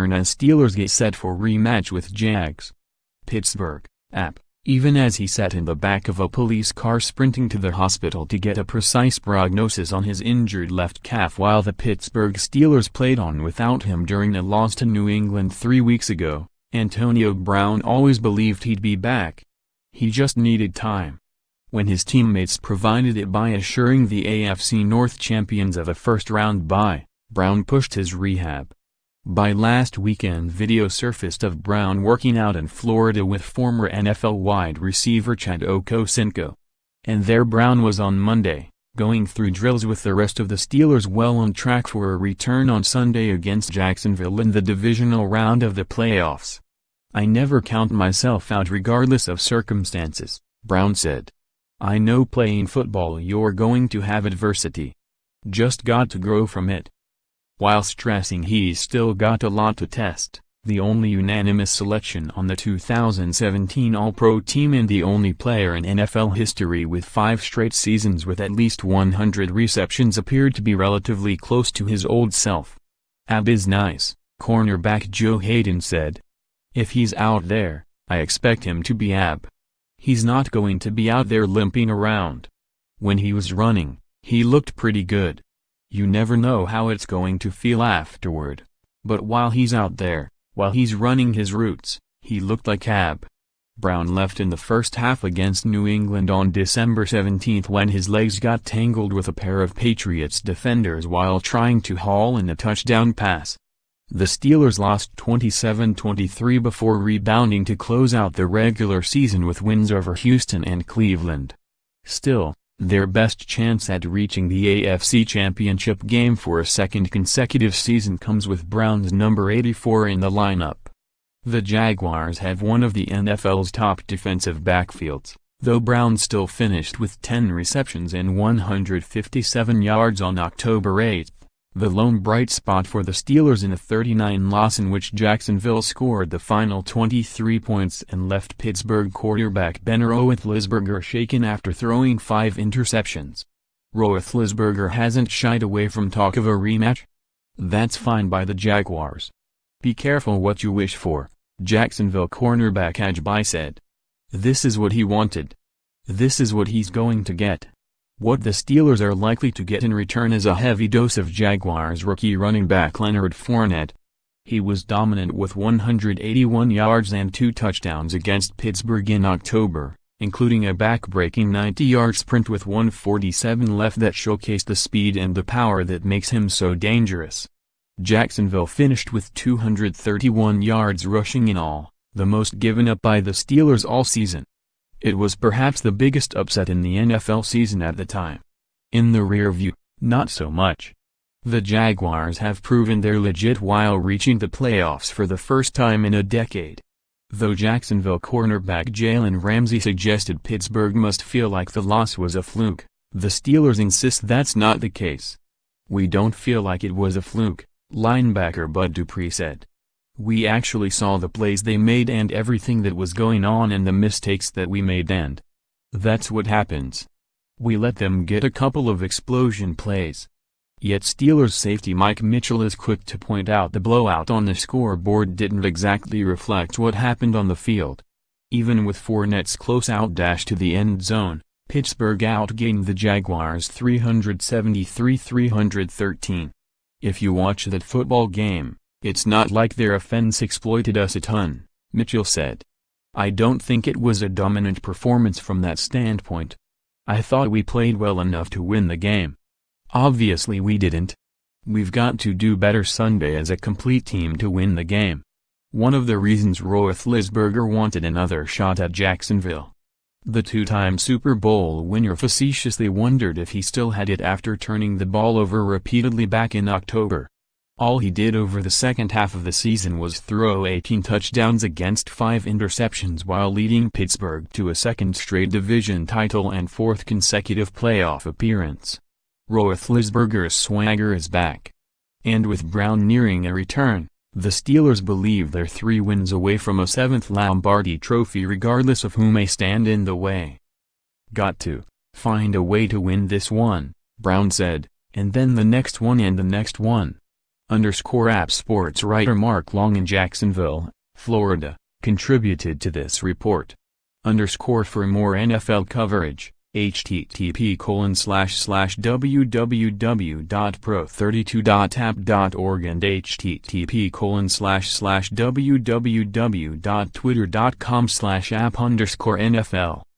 return as Steelers get set for rematch with Jags. Pittsburgh, app. Even as he sat in the back of a police car sprinting to the hospital to get a precise prognosis on his injured left calf while the Pittsburgh Steelers played on without him during a loss to New England 3 weeks ago, Antonio Brown always believed he'd be back. He just needed time. When his teammates provided it by assuring the AFC North champions of a first-round bye, Brown pushed his rehab. By last weekend, video surfaced of Brown working out in Florida with former NFL wide receiver Chad Ochocinco. And there Brown was on Monday, going through drills with the rest of the Steelers, well on track for a return on Sunday against Jacksonville in the divisional round of the playoffs. "I never count myself out regardless of circumstances," Brown said. "I know playing football you're going to have adversity. Just got to grow from it." While stressing he's still got a lot to test, the only unanimous selection on the 2017 All-Pro team and the only player in NFL history with 5 straight seasons with at least 100 receptions appeared to be relatively close to his old self. "Ab is nice," cornerback Joe Hayden said. "If he's out there, I expect him to be Ab. He's not going to be out there limping around. When he was running, he looked pretty good. You never know how it's going to feel afterward. But while he's out there, while he's running his routes, he looked like Ab." Brown left in the first half against New England on December 17 when his legs got tangled with a pair of Patriots defenders while trying to haul in a touchdown pass. The Steelers lost 27-23 before rebounding to close out the regular season with wins over Houston and Cleveland. Still, their best chance at reaching the AFC Championship game for a second consecutive season comes with Brown's number 84 in the lineup. The Jaguars have one of the NFL's top defensive backfields, though Brown still finished with 10 receptions and 157 yards on October 8, the lone bright spot for the Steelers in a 39 loss in which Jacksonville scored the final 23 points and left Pittsburgh quarterback Ben Roethlisberger shaken after throwing 5 interceptions. Roethlisberger hasn't shied away from talk of a rematch. "That's fine by the Jaguars. Be careful what you wish for," Jacksonville cornerback Ajay said. "This is what he wanted. This is what he's going to get." What the Steelers are likely to get in return is a heavy dose of Jaguars rookie running back Leonard Fournette. He was dominant with 181 yards and 2 touchdowns against Pittsburgh in October, including a back-breaking 90-yard sprint with 1:47 left that showcased the speed and the power that makes him so dangerous. Jacksonville finished with 231 yards rushing in all, the most given up by the Steelers all season. It was perhaps the biggest upset in the NFL season at the time. In the rear view, not so much. The Jaguars have proven they're legit while reaching the playoffs for the first time in a decade. Though Jacksonville cornerback Jalen Ramsey suggested Pittsburgh must feel like the loss was a fluke, the Steelers insist that's not the case. "We don't feel like it was a fluke," linebacker Bud Dupree said. "We actually saw the plays they made and everything that was going on and the mistakes that we made, and that's what happens. We let them get a couple of explosion plays." Yet Steelers safety Mike Mitchell is quick to point out the blowout on the scoreboard didn't exactly reflect what happened on the field. Even with Fournette's close outdash to the end zone, Pittsburgh outgained the Jaguars 373-313. "If you watch that football game, it's not like their offense exploited us a ton," Mitchell said. "I don't think it was a dominant performance from that standpoint. I thought we played well enough to win the game. Obviously we didn't. We've got to do better Sunday as a complete team to win the game." One of the reasons Roethlisberger wanted another shot at Jacksonville. The 2-time Super Bowl winner facetiously wondered if he still had it after turning the ball over repeatedly back in October. All he did over the second half of the season was throw 18 touchdowns against 5 interceptions while leading Pittsburgh to a second straight division title and 4th consecutive playoff appearance. Roethlisberger's swagger is back. And with Brown nearing a return, the Steelers believe they're 3 wins away from a 7th Lombardi trophy regardless of who may stand in the way. "Got to find a way to win this one," Brown said, "and then the next one and the next one. App sports writer Mark Long in Jacksonville, Florida, contributed to this report. For more NFL coverage, http://www.pro32.app.org and http://www.twitter.com/app_NFL